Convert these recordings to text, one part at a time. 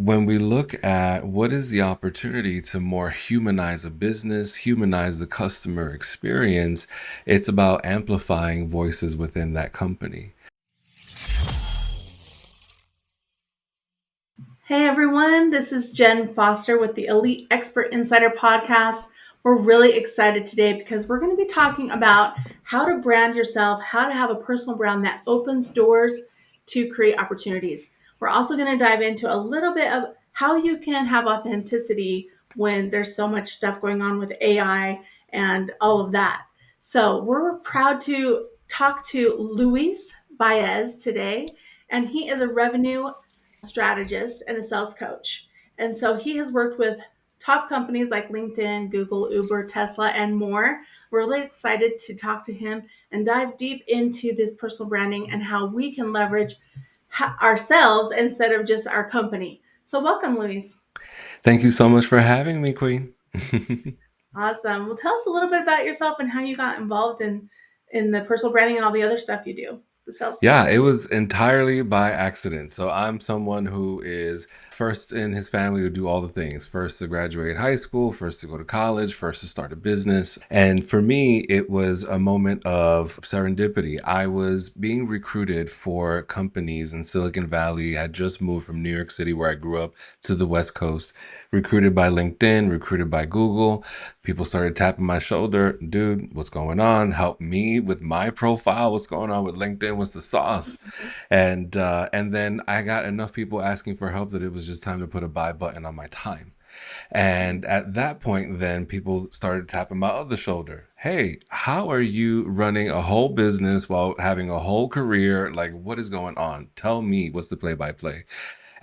When we look at what is the opportunity to more humanize a business, humanize the customer experience, it's about amplifying voices within that company. Hey everyone, this is Jen Foster with the Elite Expert Insider Podcast. We're really excited today because we're going to be talking about how to brand yourself, how to have a personal brand that opens doors to create opportunities. We're also going to dive into a little bit of how you can have authenticity when there's so much stuff going on with AI and all of that. So we're proud to talk to Luis Baez today, and he is a revenue strategist and a sales coach. And so he has worked with top companies like LinkedIn, Google, Uber, Tesla, and more. We're really excited to talk to him and dive deep into this personal branding and how we can leverage ourselves instead of just our company. So, welcome, Luis. Thank you so much for having me, Queen. Awesome. Well, tell us a little bit about yourself and how you got involved in the personal branding and all the other stuff you do, the sales Yeah, stuff. it was entirely by accident. So I'm someone who is first in his family to do all the things. First to graduate high school, first to go to college, first to start a business. And for me, it was a moment of serendipity. I was being recruited for companies in Silicon Valley. I had just moved from New York City, where I grew up, to the West Coast, recruited by LinkedIn, recruited by Google. People started tapping my shoulder. Dude, what's going on? Help me with my profile. What's going on with LinkedIn? What's the sauce? And then I got enough people asking for help that it was just time to put a buy button on my time. And at that point, then people started tapping my other shoulder. Hey, how are you running a whole business while having a whole career? Like, what is going on? Tell me what's the play by play.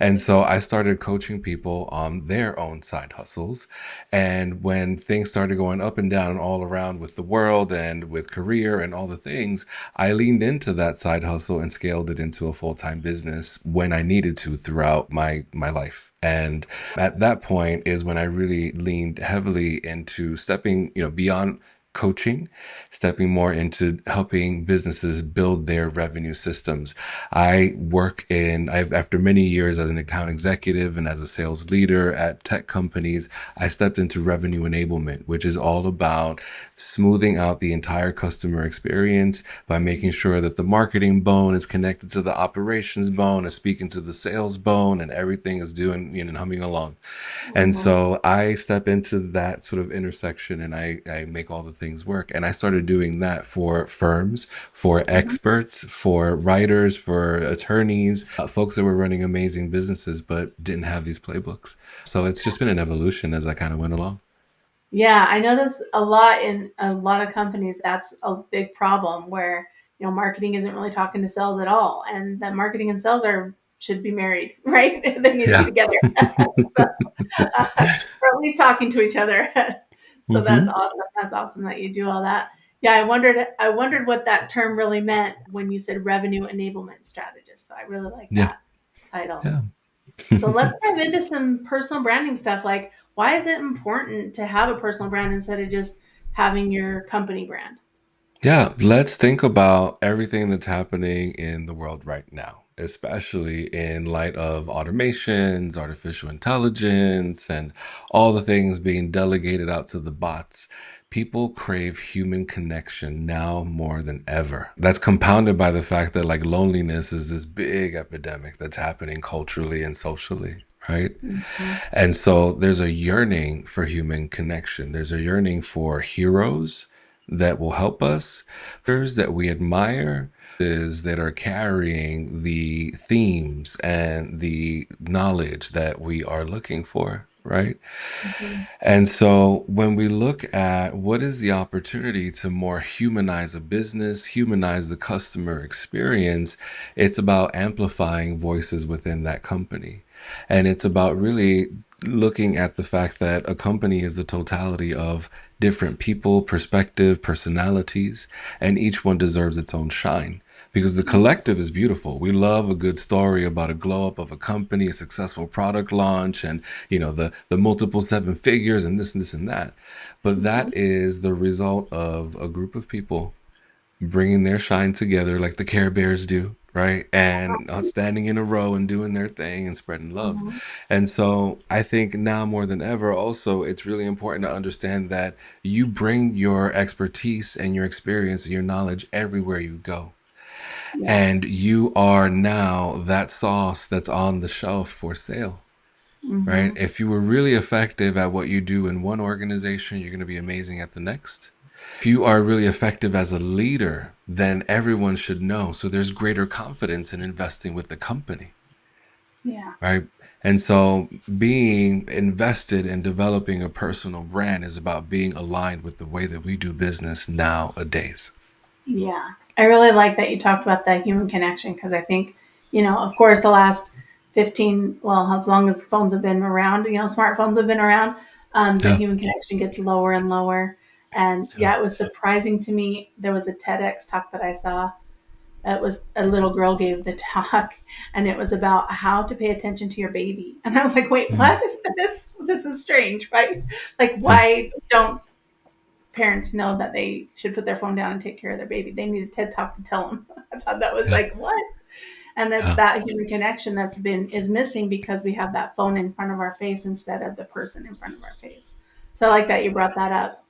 And so I started coaching people on their own side hustles. And when things started going up and down all around with the world and with career and all the things, I leaned into that side hustle and scaled it into a full-time business when I needed to throughout my life. And at that point is when I really leaned heavily into stepping, beyond coaching, stepping more into helping businesses build their revenue systems. After many years as an account executive and as a sales leader at tech companies, I stepped into revenue enablement, which is all about smoothing out the entire customer experience by making sure that the marketing bone is connected to the operations bone, is speaking to the sales bone, and everything is doing, humming along. And Mhm. so I step into that sort of intersection and I make all the things work. And I started doing that for firms, for Mhm. experts, for writers, for attorneys, folks that were running amazing businesses but didn't have these playbooks. So it's just been an evolution as I kind of went along. Yeah, I notice a lot in a lot of companies that's a big problem where, marketing isn't really talking to sales at all, and that marketing and sales are should be married, right? They need to be Yeah. together. So, or at least talking to each other. So that's hmm awesome. That's awesome that you do all that. Yeah, I wondered what that term really meant when you said revenue enablement strategist. So I really like Yeah. that title. Yeah. So let's dive into some personal branding stuff. Like, why is it important to have a personal brand instead of just having your company brand? Yeah, let's think about everything that's happening in the world right now, especially in light of automations, artificial intelligence, and all the things being delegated out to the bots. People crave human connection now more than ever. That's compounded by the fact that like loneliness is this big epidemic that's happening culturally and socially. Right. Mhm. And so there's a yearning for human connection. There's a yearning for heroes that will help us, figures that we admire, is that are carrying the themes and the knowledge that we are looking for, right? Mhm. And so when we look at what is the opportunity to more humanize a business, humanize the customer experience, it's about amplifying voices within that company. And it's about really looking at the fact that a company is the totality of different people, perspective, personalities, and each one deserves its own shine. Because the collective is beautiful. We love a good story about a glow up of a company, a successful product launch, and the multiple seven figures and this and that. But Mhm. that is the result of a group of people bringing their shine together like the Care Bears do, right? And standing in a row and doing their thing and spreading love. Mhm. And so I think now more than ever, also, it's really important to understand that you bring your expertise and your experience and your knowledge everywhere you go. Yeah. And you are now that sauce that's on the shelf for sale. Right? Mhm. If you were really effective at what you do in one organization, you're going to be amazing at the next. If you are really effective as a leader, then everyone should know. So there's greater confidence in investing with the company, Yeah. right? And so being invested in developing a personal brand is about being aligned with the way that we do business nowadays. Yeah. I really like that you talked about that human connection because I think, of course, the last 15, well, as long as phones have been around, smartphones have been around, the Yeah. human connection gets lower and lower. And Yeah. yeah, it was surprising to me. There was a TEDx talk that I saw. It was a little girl gave the talk, and it was about how to pay attention to your baby. And I was like, wait, Mhm. what is this? This is strange, right? Like, Yeah. why don't parents know that they should put their phone down and take care of their baby? They need a TED talk to tell them. I thought that was Yeah. like, what? And it's Yeah. that human connection is missing because we have that phone in front of our face instead of the person in front of our face. So I like that Yes. you brought that up.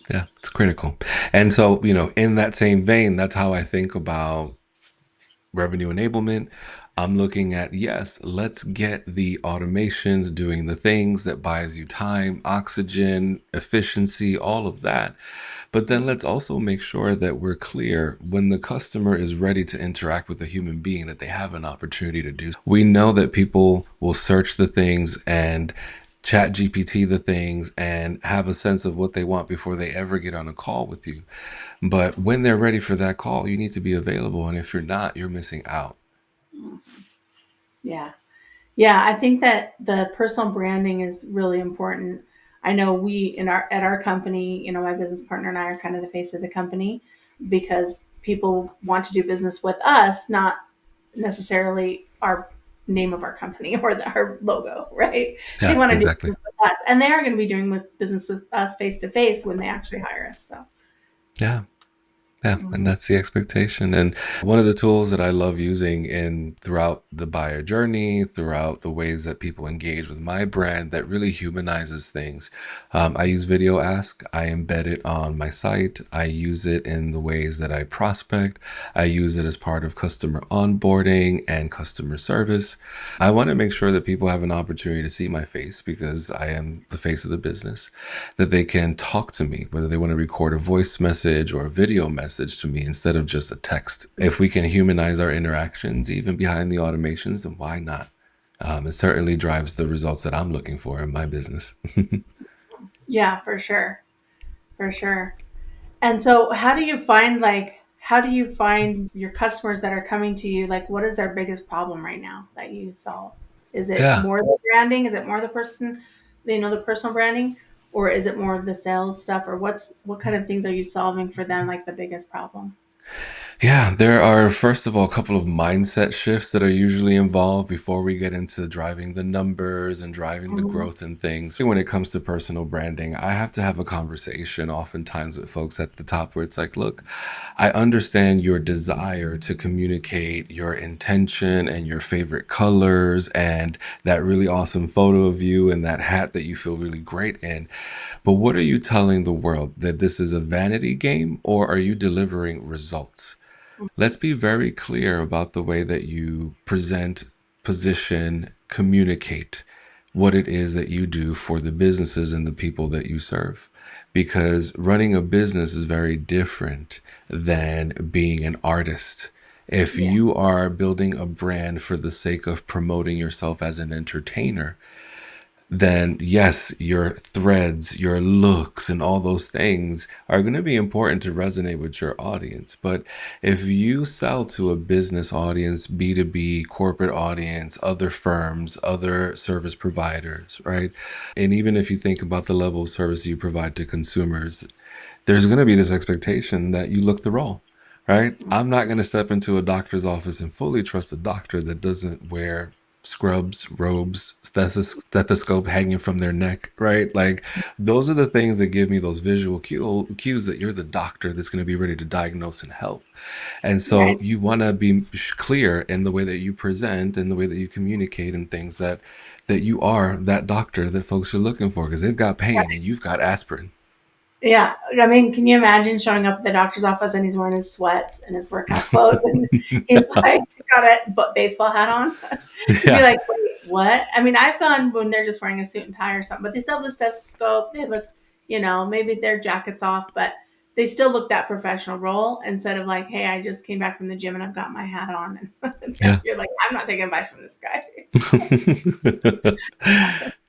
Yeah. It's critical. And so, in that same vein, that's how I think about revenue enablement. I'm looking at, yes, let's get the automations doing the things that buys you time, oxygen, efficiency, all of that. But then let's also make sure that we're clear when the customer is ready to interact with a human being that they have an opportunity to do. We know that people will search the things and chat GPT the things and have a sense of what they want before they ever get on a call with you. But when they're ready for that call, you need to be available. And if you're not, you're missing out. Yeah. Yeah, I think that the personal branding is really important. I know we in our at our company, my business partner and I are kind of the face of the company because people want to do business with us, not necessarily our name of our company or our logo, right? They Yeah, want to do exactly. business with us, and they are going to be doing with business with us face to face when they actually hire us. So, Yeah. Yeah, and mhm. that's the expectation. And one of the tools that I love using in throughout the buyer journey, throughout the ways that people engage with my brand that really humanizes things. I use Video Ask. I embed it on my site. I use it in the ways that I prospect. I use it as part of customer onboarding and customer service. I want to make sure that people have an opportunity to see my face because I am the face of the business, that they can talk to me, whether they want to record a voice message or a video message to me instead of just a text. If we can humanize our interactions, even behind the automations, then why not? It certainly drives the results that I'm looking for in my business. Yeah, for sure, for sure. And so, how do you find your customers that are coming to you? Like, what is their biggest problem right now that you solve? Is it Yeah. more the branding? Is it more the person, the personal branding, or is it more of the sales stuff? Or what kind of things are you solving for them? Like the biggest problem? Yeah, there are, first of all, a couple of mindset shifts that are usually involved before we get into driving the numbers and driving the Mhm. growth and things. When it comes to personal branding, I have to have a conversation oftentimes with folks at the top where it's like, look, I understand your desire to communicate your intention and your favorite colors and that really awesome photo of you and that hat that you feel really great in. But what are you telling the world? That this is a vanity game, or are you delivering results? Let's be very clear about the way that you present, position, communicate what it is that you do for the businesses and the people that you serve. Because running a business is very different than being an artist. If Yeah. you are building a brand for the sake of promoting yourself as an entertainer, then yes, your threads, your looks, and all those things are going to be important to resonate with your audience. But if you sell to a business audience, B2B, corporate audience, other firms, other service providers, right? And even if you think about the level of service you provide to consumers, there's going to be this expectation that you look the role. Right? I'm not going to step into a doctor's office and fully trust a doctor that doesn't wear scrubs, robes, stethoscope hanging from their neck, right? Like those are the things that give me those visual cues that you're the doctor that's going to be ready to diagnose and help. And Right. so you want to be clear in the way that you present and the way that you communicate and things that you are that doctor that folks are looking for because they've got pain and you've got aspirin. Yeah, I mean, can you imagine showing up at the doctor's office and he's wearing his sweats and his workout clothes and he's like got a baseball hat on? You'd be Yeah. like, wait, what? I mean, I've gone when they're just wearing a suit and tie or something, but they still have the stethoscope. They look, maybe their jacket's off, but they still look that professional role instead of like, hey, I just came back from the gym and I've got my hat on. And Yeah. you're like, I'm not taking advice from this guy.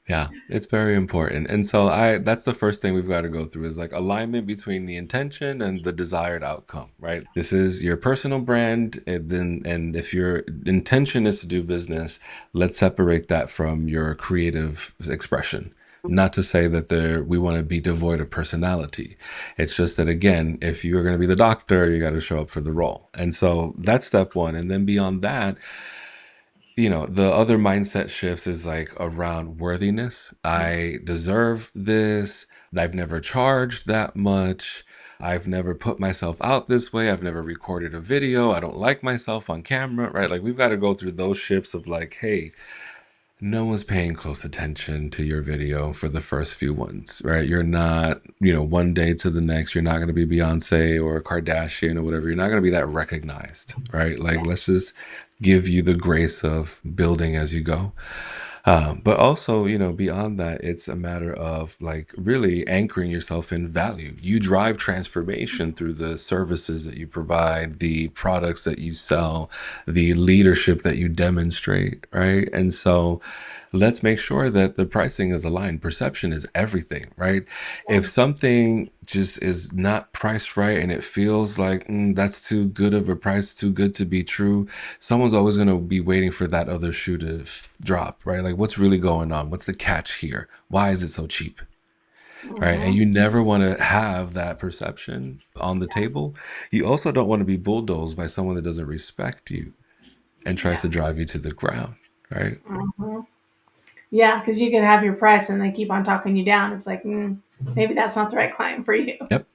Yeah, it's very important. And so I that's the first thing we've got to go through is like alignment between the intention and the desired outcome, right? This is your personal brand, and if your intention is to do business, let's separate that from your creative expression. Not to say that we want to be devoid of personality. It's just that again, if you're going to be the doctor, you got to show up for the role. And so that's step one. And then beyond that, the other mindset shifts is like around worthiness. I deserve this. I've never charged that much. I've never put myself out this way. I've never recorded a video. I don't like myself on camera, right? Like we've got to go through those shifts of like, hey, no one's paying close attention to your video for the first few ones, right? You're not, one day to the next, you're not going to be Beyonce or Kardashian or whatever. You're not going to be that recognized, right? Like, let's just give you the grace of building as you go. But also, beyond that, it's a matter of like really anchoring yourself in value. You drive transformation through the services that you provide, the products that you sell, the leadership that you demonstrate, right? And so let's make sure that the pricing is aligned. Perception is everything, right? If something just is not priced right and it feels like that's too good of a price, too good to be true, someone's always going to be waiting for that other shoe to drop, right? Like, what's really going on? What's the catch here? Why is it so cheap? Right. And Mhm. you never want to have that perception on the table. You also don't want to be bulldozed by someone that doesn't respect you and tries Yeah. to drive you to the ground, right? Mhm. Yeah, because you can have your price and they keep on talking you down. It's like, maybe that's not the right client for you. Yep.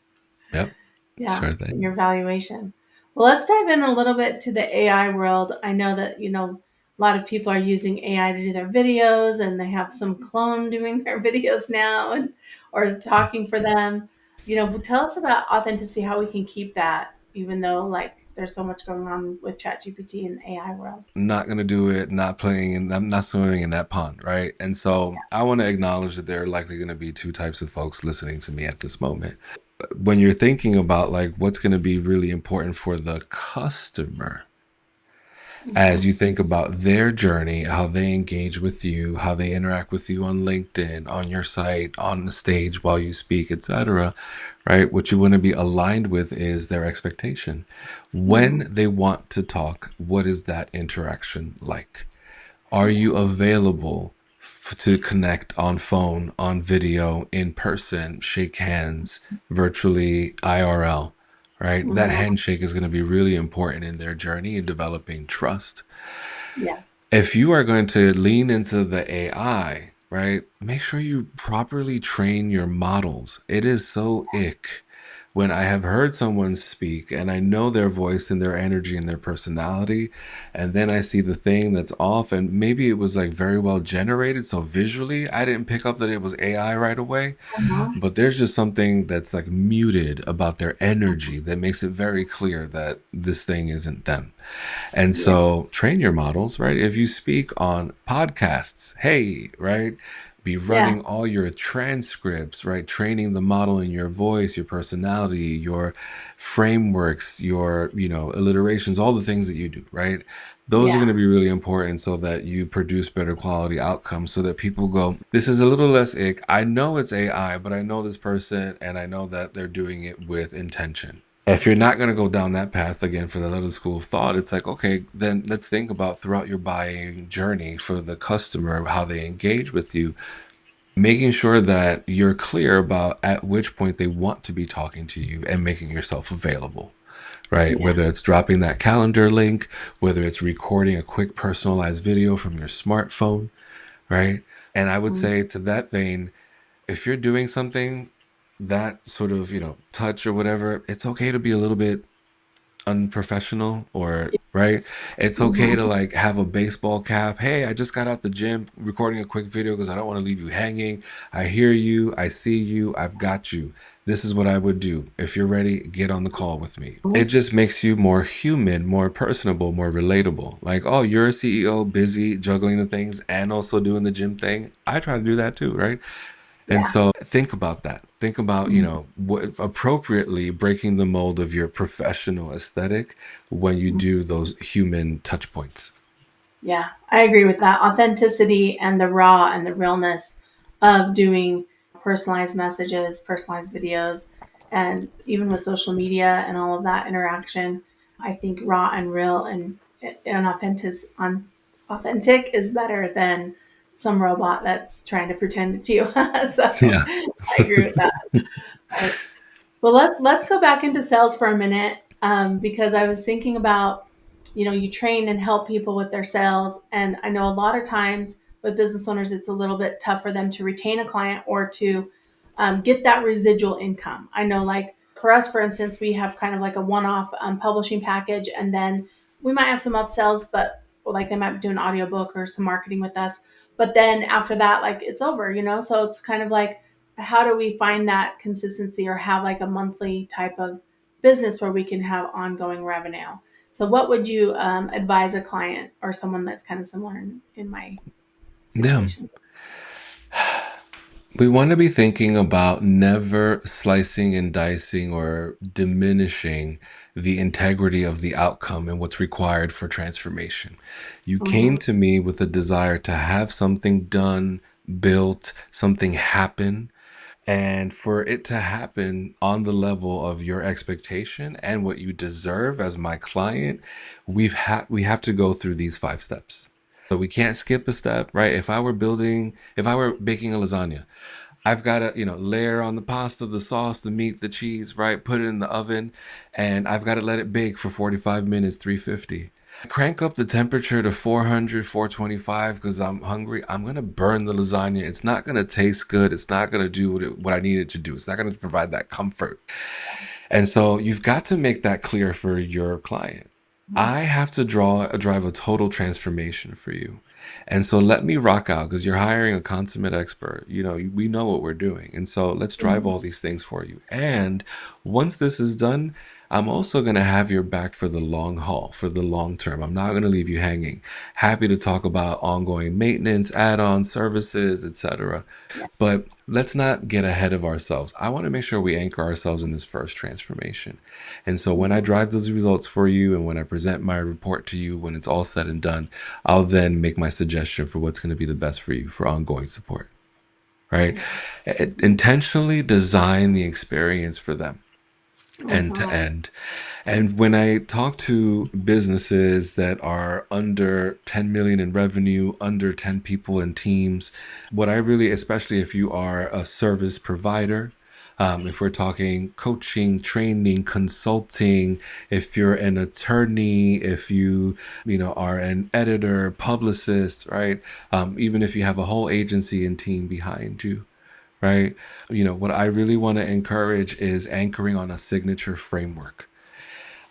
Yep. Yeah, Sure and thing. your valuation. Well, let's dive in a little bit to the AI world. I know that, a lot of people are using AI to do their videos and they have some clone doing their videos now and or is Yeah. talking for them. Tell us about authenticity, how we can keep that, even though like there's so much going on with ChatGPT and the AI world. Not gonna do it, not playing, and I'm not swimming in that pond, right? And so I want to acknowledge that there are likely going to be two types of folks listening to me at this moment. When you're thinking about like what's going to be really important for the customer, as Hmm. you think about their journey, how they engage with you, how they interact with you on LinkedIn, on your site, on the stage while you speak, etc., right? What you want to be aligned with is their expectation. Hmm. When they want to talk, what is that interaction like? Are Yeah. you available to connect on phone, on video, in person, shake hands, virtually, IRL, right? That Hmm. handshake is going to be really important in their journey in developing trust. Yeah. If you are going to lean into the AI, right, make sure you properly train your models. It is so ick when I have heard someone speak and I know their voice and their energy and their personality, and then I see the thing that's off, and maybe it was like very well generated. So visually, I didn't pick up that it was AI right away, Uh-huh. but there's just something that's like muted about their energy that makes it very clear that this thing isn't them. And Yeah. so train your models, right? If you speak on podcasts, hey, right? Be Yeah. running all your transcripts, right? Training the model in your voice, your personality, your frameworks, your, alliterations, all the things that you do, right? Those are going Yeah. to be really important so that you produce better quality outcomes so that people go, this is a little less ick. I know it's AI, but I know this person and I know that they're doing it with intention. If you're not going to go down that path again for the little school of thought, it's like, okay, then let's think about throughout your buying journey for the customer, how they engage with you, making sure that you're clear about at which point they want to be talking to you and making yourself available, right? Yeah. Whether it's dropping that calendar link, whether it's recording a quick personalized video from your smartphone, right? And I would Mm. say to that vein, if you're doing something that sort of, touch or whatever, it's okay to be a little bit unprofessional or right. It's okay to Mhm. like have a baseball cap. Hey, I just got out the gym recording a quick video because I don't want to leave you hanging. I hear you, I see you, I've got you. This is what I would do. If you're ready, get on the call with me. It just makes you more human, more personable, more relatable. Like, oh, you're a CEO, busy juggling the things and also doing the gym thing. I try to do that too, right? And Yeah. so think about that. Think about, Mhm. appropriately breaking the mold of your professional aesthetic when you do those human touch points. Yeah, I agree with that. Authenticity and the raw and the realness of doing personalized messages, personalized videos, and even with social media and all of that interaction, I think raw and real and authentic is better than some robot that's trying to pretend it's you. So Yeah. I agree with that. Well, let's go back into sales for a minute, because I was thinking about, you train and help people with their sales, and I know a lot of times with business owners, it's a little bit tough for them to retain a client or to get that residual income. I know, like for us, for instance, we have kind of like a one-off publishing package, and then we might have some upsells, but like they might do an audiobook or some marketing with us. But then after that, like it's over. So it's kind of like, how do we find that consistency or have like a monthly type of business where we can have ongoing revenue? So what would you advise a client or someone that's kind of similar in my Yeah. situation? We want to be thinking about never slicing and dicing or diminishing the integrity of the outcome and what's required for transformation. You came Mm-hmm. to me with a desire to have something done, built, something happen. And for it to happen on the level of your expectation and what you deserve as my client, we have to go through these 5 steps. So we can't skip a step, right? If I were baking a lasagna, I've got to, layer on the pasta, the sauce, the meat, the cheese, right? Put it in the oven, and I've got to let it bake for 45 minutes, 350. Crank up the temperature to 400, 425 because I'm hungry. I'm going to burn the lasagna. It's not going to taste good. It's not going to do what I need it to do. It's not going to provide that comfort. And so you've got to make that clear for your client. I have to drive a total transformation for you. And so let me rock out because you're hiring a consummate expert. We know what we're doing. And so let's drive Mm-hmm. all these things for you. And once this is done, I'm also going to have your back for the long haul, for the long term. I'm not going to leave you hanging. Happy to talk about ongoing maintenance, add-on services, etc. Yeah. But let's not get ahead of ourselves. I want to make sure we anchor ourselves in this first transformation. And so when I Mm-hmm. drive those results for you and when I present my report to you, when it's all said and done, I'll then make my suggestion for what's going to be the best for you for ongoing support, right? Intentionally design the experience for them end to Mm-hmm. end. And when I talk to businesses that are under 10 million in revenue, under 10 people in teams, what I really, especially if you are a service provider, if we're talking coaching, training, consulting, if you're an attorney, if are an editor, publicist, right? Even if you have a whole agency and team behind you, right? What I really want to encourage is anchoring on a signature framework.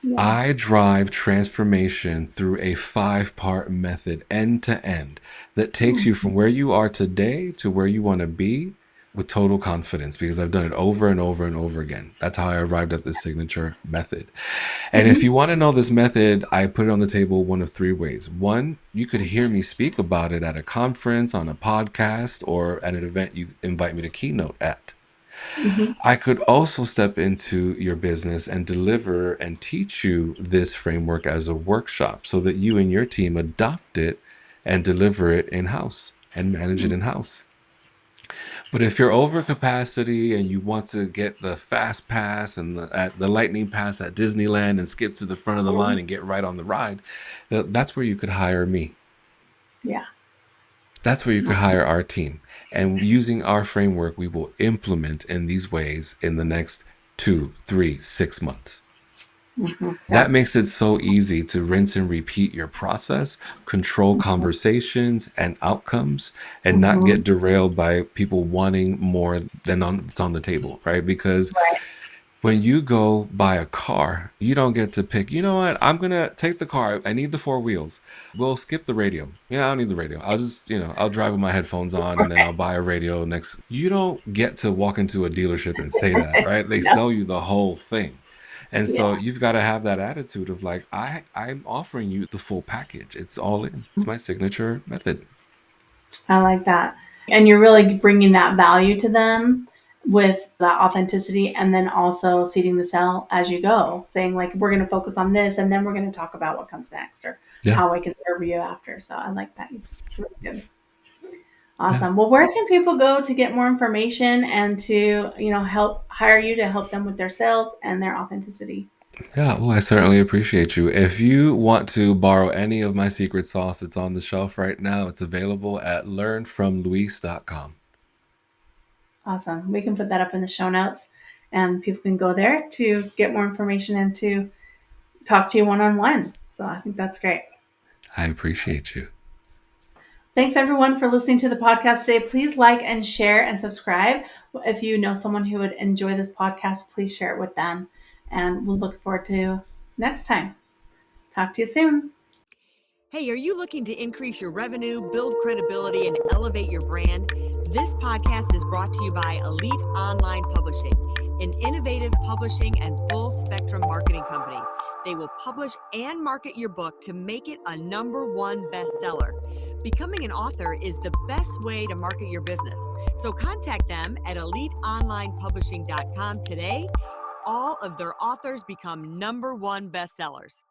Yeah. I drive transformation through a 5-part method end to end that takes you from where you are today to where you want to be with total confidence because I've done it over and over and over again. That's how I arrived at this signature method. And if Mm-hmm. you want to know this method, I put it on the table one of 3 ways. One, you could hear me speak about it at a conference, on a podcast, or at an event you invite me to keynote at. Mm-hmm. I could also step into your business and deliver and teach you this framework as a workshop so that you and your team adopt it and deliver it in house and manage it in house. But if you're over capacity and you want to get the fast pass and the lightning pass at Disneyland and skip to the front of the line and get right on the ride, that's where you could hire me. Yeah. That's where you could hire our team. And using our framework, we will implement in these ways in the next 2, 3, 6 months. That Yep. makes it so easy to rinse and repeat your process, control conversations and outcomes, and not Hmm. get derailed by people wanting more than it's on the table, right? Because Right. when you go buy a car, you don't get to pick, you know what, I'm gonna take the car. I need the four wheels. We'll skip the radio. Yeah, I don't need the radio. I'll just, I'll drive with my headphones on and then I'll buy a radio next. You don't get to walk into a dealership and say that, right? They No. sell you the whole thing. And Yeah. so you've got to have that attitude of like, I'm offering you the full package. It's all in. It's my signature method. I like that. And you're really bringing that value to them with that authenticity, and then also seeding the sale as you go, saying, like, we're going to focus on this, and then we're going to talk about what comes next or Yeah. how I can serve you after. So I like that. It's really good. Yeah. Awesome. Well, where can people go to get more information and to, help hire you to help them with their sales and their authenticity? Yeah, well, I certainly appreciate you. If you want to borrow any of my secret sauce, it's on the shelf right now. It's available at learnfromluis.com. Awesome. We can put that up in the show notes and people can go there to get more information and to talk to you one on one. So I think that's great. I appreciate you. Thanks everyone for listening to the podcast today. Please like and share and subscribe. If you know someone who would enjoy this podcast, please share it with them. And we'll look forward to next time. Talk to you soon. Hey, are you looking to increase your revenue, build credibility, and elevate your brand? This podcast is brought to you by Elite Online Publishing, an innovative publishing and full spectrum marketing company. They will publish and market your book to make it a #1 bestseller. Becoming an author is the best way to market your business. So contact them at eliteonlinepublishing.com today. All of their authors become #1 bestsellers.